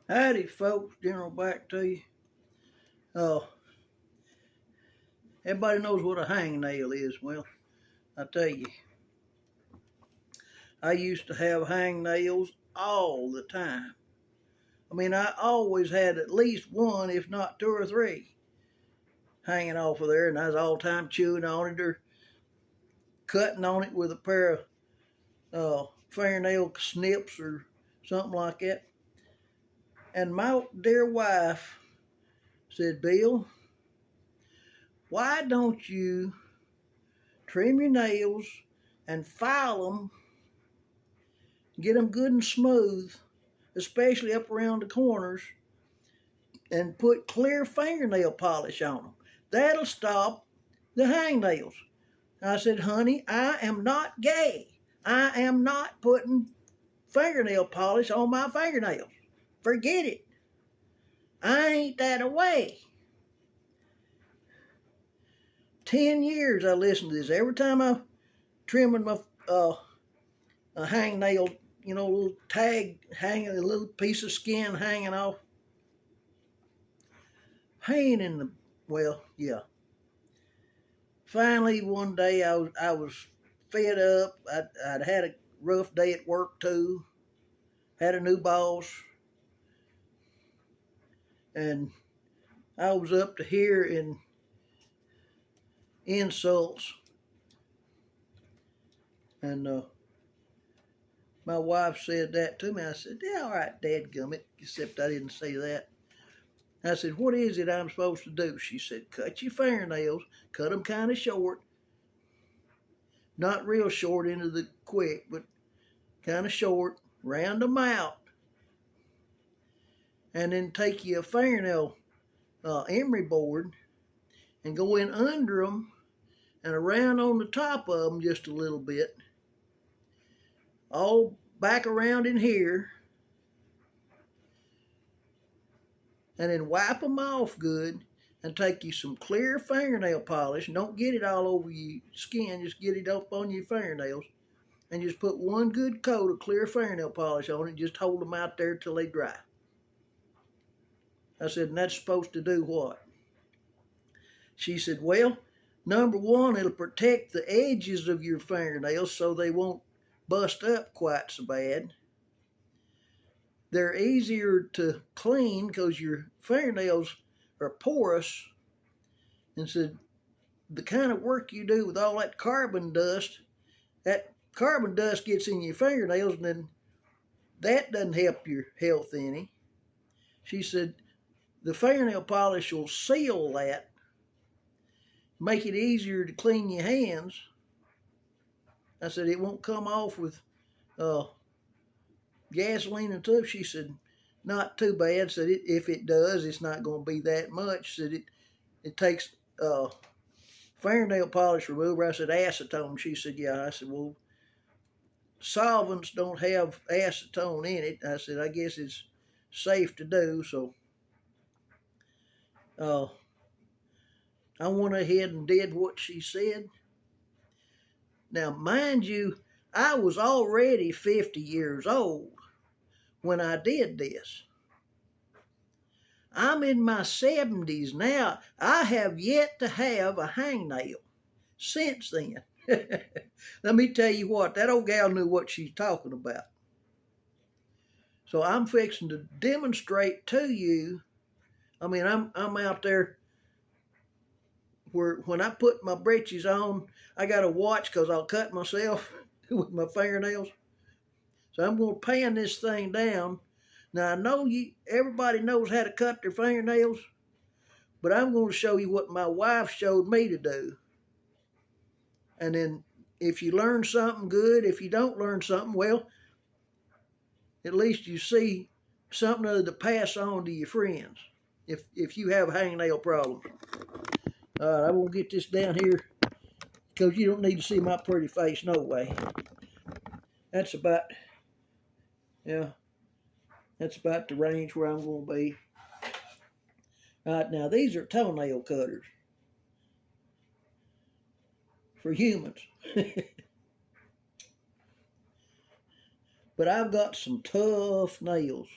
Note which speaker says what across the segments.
Speaker 1: Howdy, folks. General back to you. Uh, Everybody knows what a hangnail is. Well, I tell you, I used to have hangnails all the time. I mean, I always had at least one, if not two or three, hanging off of there, and I was all the time chewing on it or cutting on it with a pair of fingernail snips or something like that. And my dear wife said, Bill, why don't you trim your nails and file them, get them good and smooth, especially up around the corners, and put clear fingernail polish on them. That'll stop the hangnails. I said, honey, I am not gay. I am not putting fingernail polish on my fingernails. Forget it. I ain't that away. 10 years I listened to this. Every time I trimming my a hangnail, a little tag hanging, a little piece of skin hanging off. Pain in the, well, yeah. Finally, one day I was fed up. I'd had a rough day at work too. Had a new boss, and I was up to here in insults. And my wife said that to me. I said, yeah, all right, dadgummit, except I didn't say that. I said, what is it I'm supposed to do? She said, cut your fingernails, cut them kind of short. Not real short into the quick, but kind of short. Round them out. And then take you a fingernail emery board and go in under them and around on the top of them just a little bit. All back around in here. And then wipe them off good and take you some clear fingernail polish. And don't get it all over your skin, just get it up on your fingernails. And just put one good coat of clear fingernail polish on it and just hold them out there till they dry. I said, and that's supposed to do what? She said, well, number one, it'll protect the edges of your fingernails so they won't bust up quite so bad. They're easier to clean because your fingernails are porous. And said, the kind of work you do with all that carbon dust gets in your fingernails, and then that doesn't help your health any. She said, the fingernail polish will seal that, make it easier to clean your hands. I said, it won't come off with gasoline and stuff. She said, not too bad. Said, if it does, it's not going to be that much. Said, it takes fingernail polish remover. I said, acetone. She said, yeah. I said, well, solvents don't have acetone in it. I said, I guess it's safe to do. So I went ahead and did what she said. Now, mind you, I was already 50 years old when I did this. I'm in my 70s now. I have yet to have a hangnail since then. Let me tell you what, that old gal knew what she's talking about. So I'm fixing to demonstrate to you. I mean, I'm out there where when I put my breeches on, I got to watch because I'll cut myself with my fingernails. So I'm going to pan this thing down. Now I know everybody knows how to cut their fingernails, but I'm going to show you what my wife showed me to do. And then if you learn something, good. If you don't learn something, well, at least you see something other to pass on to your friends if you have a hangnail problem. All right, I won't get this down here because you don't need to see my pretty face no way. That's about, that's about the range where I'm going to be. All right, now these are toenail cutters for humans. But I've got some tough nails.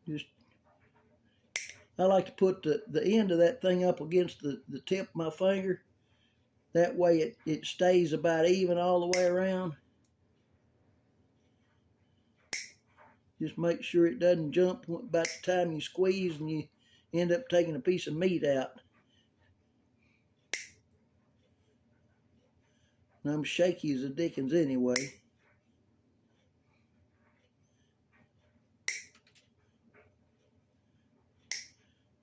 Speaker 1: Just, I like to put the end of that thing up against the tip of my finger. That way it stays about even all the way around. Just make sure it doesn't jump about the time you squeeze and you end up taking a piece of meat out. And I'm shaky as a dickens anyway.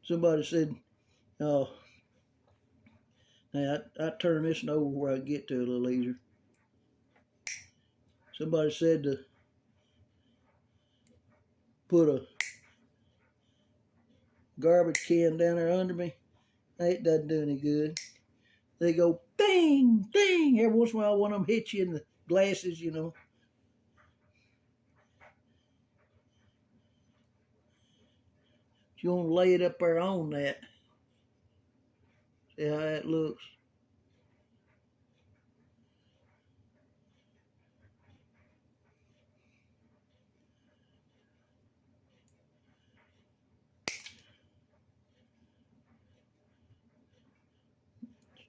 Speaker 1: Somebody said, oh, now I turn this one over where I get to it a little easier. Somebody said to put a garbage can down there under me. It doesn't do any good. They go ding, ding. Every once in a while one of them hits you in the glasses, you know. You want to lay it up there on that. See how that looks.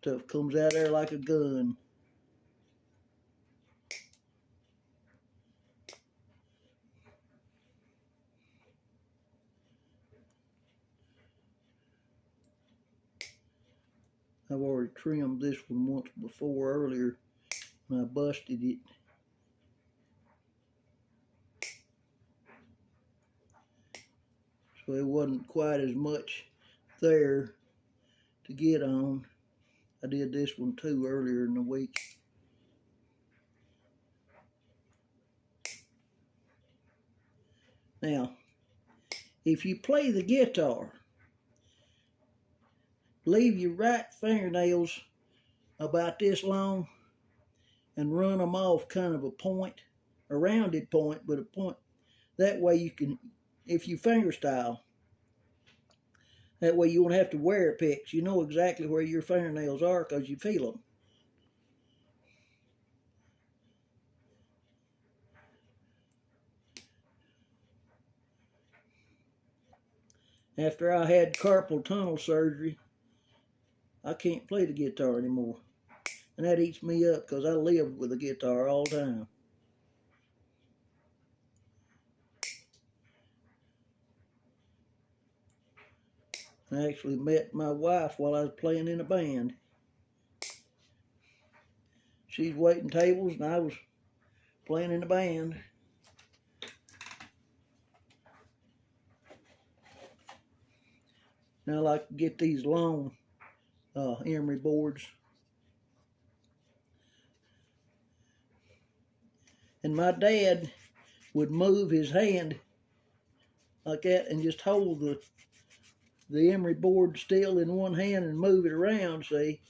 Speaker 1: Stuff comes out there like a gun. I've already trimmed this one once before earlier when I busted it. So it wasn't quite as much there to get on. I did this one too earlier in the week. Now, if you play the guitar, leave your right fingernails about this long and run them off kind of a point, a rounded point, but a point. That way you can, if you finger style, that way you won't have to wear picks. You know exactly where your fingernails are because you feel them. After I had carpal tunnel surgery, I can't play the guitar anymore. And that eats me up because I lived with a guitar all the time. I actually met my wife while I was playing in a band. She's waiting tables and I was playing in a band. Now I like to get these long emery boards. And my dad would move his hand like that and just hold the emery board still in one hand and move it around, see?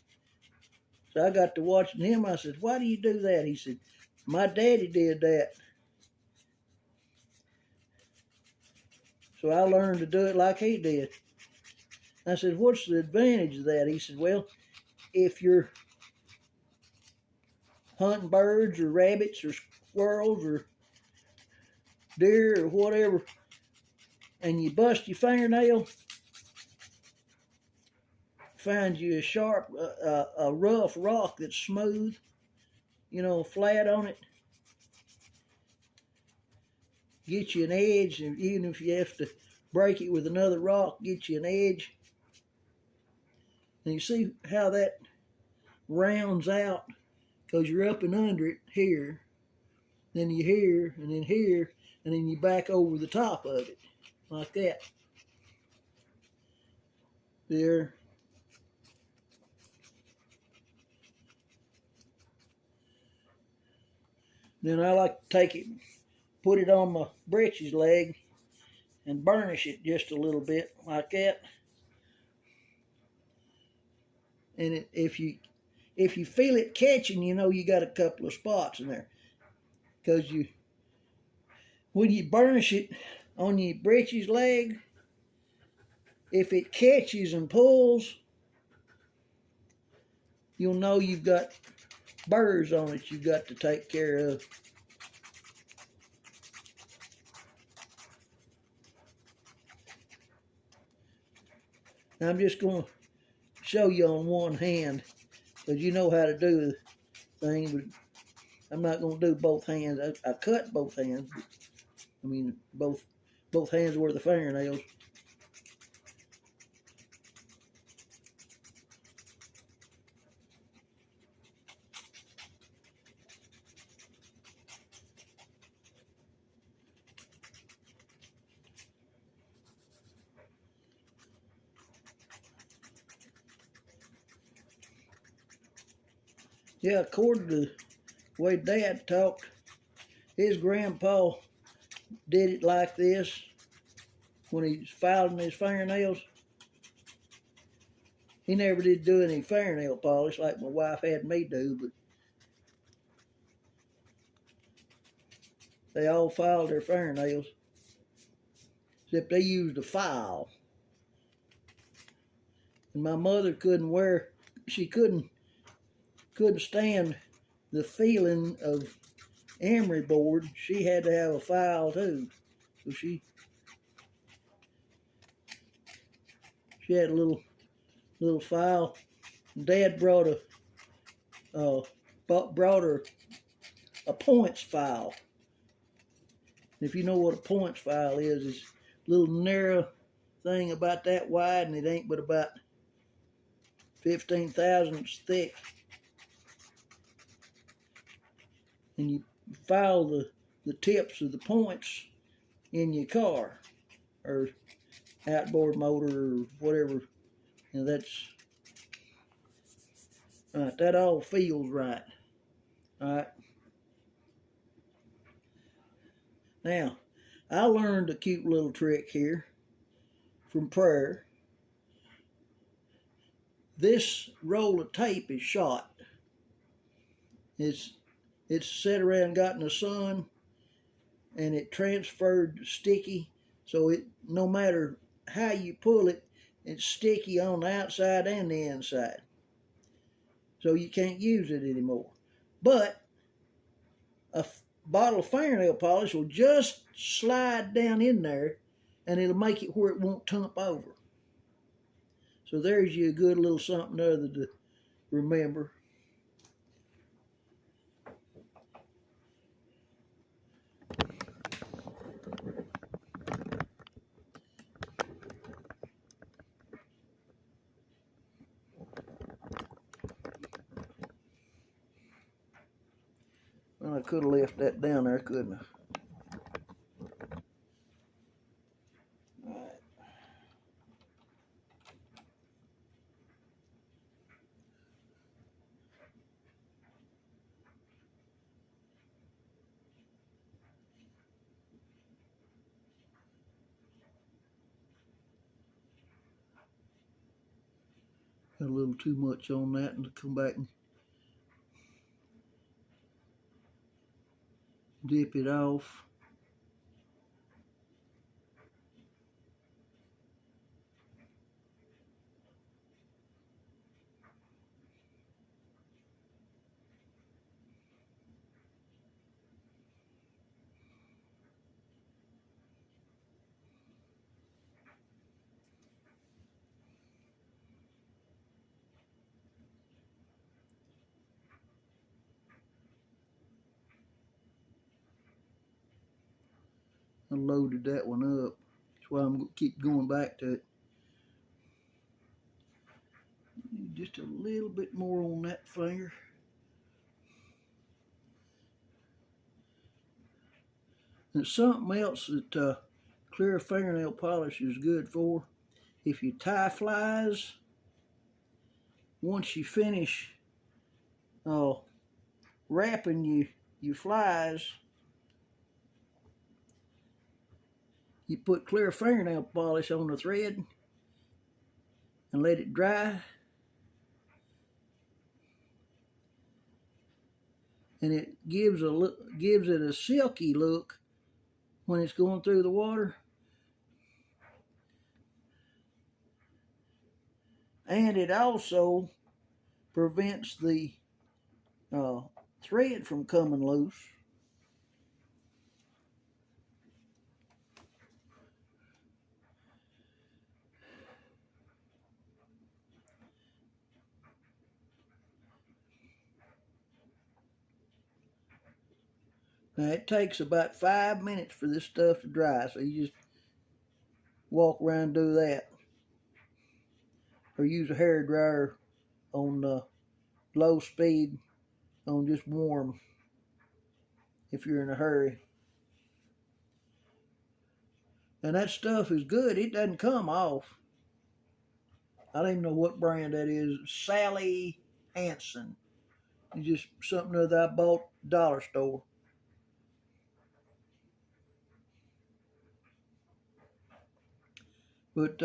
Speaker 1: So I got to watching him. I said, why do you do that? He said, my daddy did that. So I learned to do it like he did. I said, what's the advantage of that? He said, well, if you're hunting birds or rabbits or squirrels or deer or whatever, and you bust your fingernail, find you a sharp, a rough rock that's smooth, you know, flat on it, get you an edge, and even if you have to break it with another rock, get you an edge. And you see how that rounds out because you're up and under it here, then you here, and then here, and then you back over the top of it, like that. There. Then I like to take it, put it on my breeches leg, and burnish it just a little bit, like that. And if you feel it catching, you know you got a couple of spots in there. Because when you burnish it on your breeches leg, if it catches and pulls, you'll know you've got burrs on it you've got to take care of. Now I'm just going to show you on one hand, because you know how to do the thing, but I'm not going to do both hands. I cut both hands. But, I mean, both hands were the fingernails. Yeah, according to the way Dad talked, his grandpa did it like this when he's filing his fingernails. He never did do any fingernail polish like my wife had me do, but they all filed their fingernails, except they used a file. And my mother she couldn't stand the feeling of emery board. She had to have a file too. So she had a little file. Dad brought her a points file. And if you know what a points file is, it's a little narrow thing about that wide, and it ain't but about 15 thousandths thick. And you file the tips of the points in your car or outboard motor or whatever. You know, that's right. That all feels right. All right. Now, I learned a cute little trick here from Prayer. This roll of tape is shot. It's set around, got in the sun, and it transferred sticky. So it, no matter how you pull it, it's sticky on the outside and the inside. So you can't use it anymore. But a bottle of fingernail polish will just slide down in there, and it'll make it where it won't tump over. So there's you a good little something other to remember. Well, I could have left that down there, couldn't I? Got a little too much on that, and to come back and dip it off. I loaded that one up. That's why I'm going to keep going back to it. Just a little bit more on that finger. And something else that clear fingernail polish is good for. If you tie flies, once you finish wrapping your flies, you put clear fingernail polish on the thread and let it dry. And it gives it a silky look when it's going through the water. And it also prevents the thread from coming loose. Now it takes about 5 minutes for this stuff to dry, so you just walk around and do that. Or use a hair dryer on low speed on just warm if you're in a hurry. And that stuff is good. It doesn't come off. I don't even know what brand that is. Sally Hansen. It's just something that I bought at the dollar store. But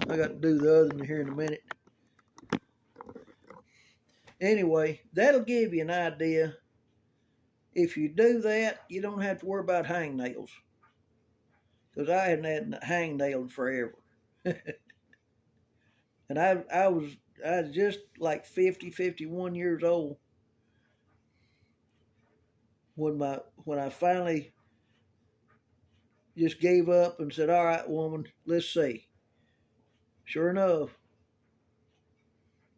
Speaker 1: I got to do the other one here in a minute. Anyway, that'll give you an idea. If you do that, you don't have to worry about hangnails. Because I hadn't had hangnails forever. And I was just like 50, 51 years old when I finally just gave up and said, all right, woman, let's see. Sure enough,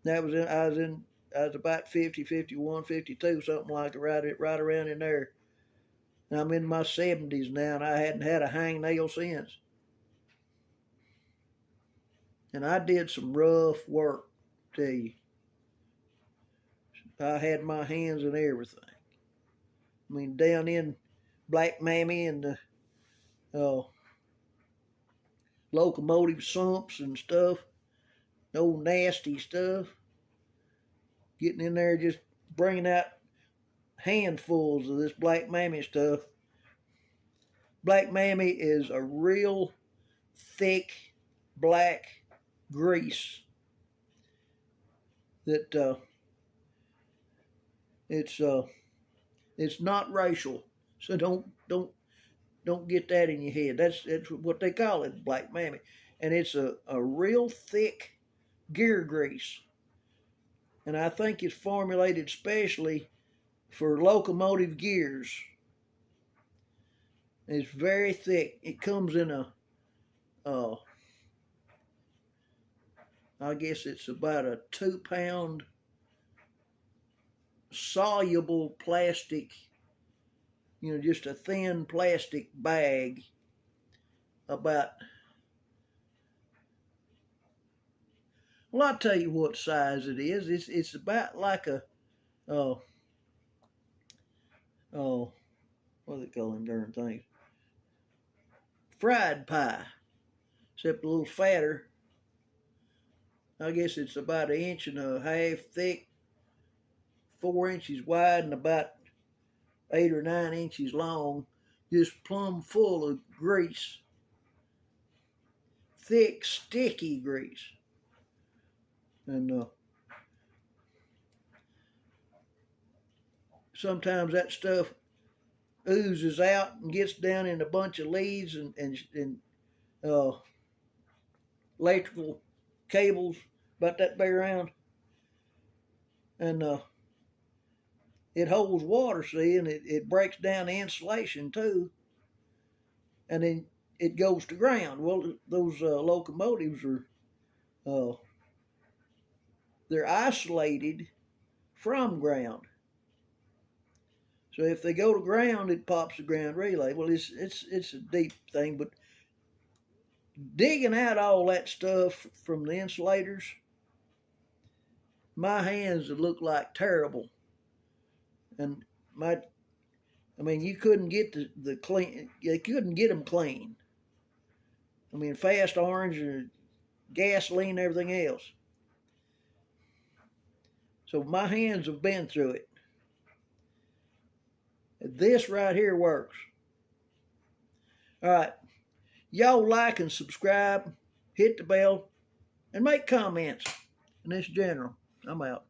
Speaker 1: I was about 50, 51, 52, something like it, right around in there. And I'm in my 70s now, and I hadn't had a hangnail since. And I did some rough work, tell you. I had my hands in everything. I mean, down in Black Mammy and the locomotive sumps and stuff, old nasty stuff. Getting in there, just bringing out handfuls of this Black Mammy stuff. Black Mammy is a real thick black grease that it's not racial, so don't get that in your head. That's what they call it, Black Mammy, and it's a real thick gear grease, and I think it's formulated specially for locomotive gears. It's very thick. It comes in a I guess it's about a 2-pound soluble plastic, just a thin plastic bag about, well, I'll tell you what size it is. It's about like a, what do they call them darn things? Fried pie, except a little fatter. I guess it's about 1.5 inches thick, 4 inches wide, and about 8 or 9 inches long, just plumb full of grease. Thick, sticky grease. And sometimes that stuff oozes out and gets down in a bunch of leads and electrical cables about that big around, and it holds water, see, and it breaks down the insulation too, and then it goes to ground. Well, those locomotives are they're isolated from ground, so if they go to ground, it pops the ground relay. Well, it's a deep thing, but digging out all that stuff from the insulators, my hands would look like terrible. And you couldn't get the clean, you couldn't get them clean. I mean, fast orange or gasoline and everything else. So my hands have been through it. This right here works. All right. Y'all like and subscribe, hit the bell, and make comments. And this General, I'm out.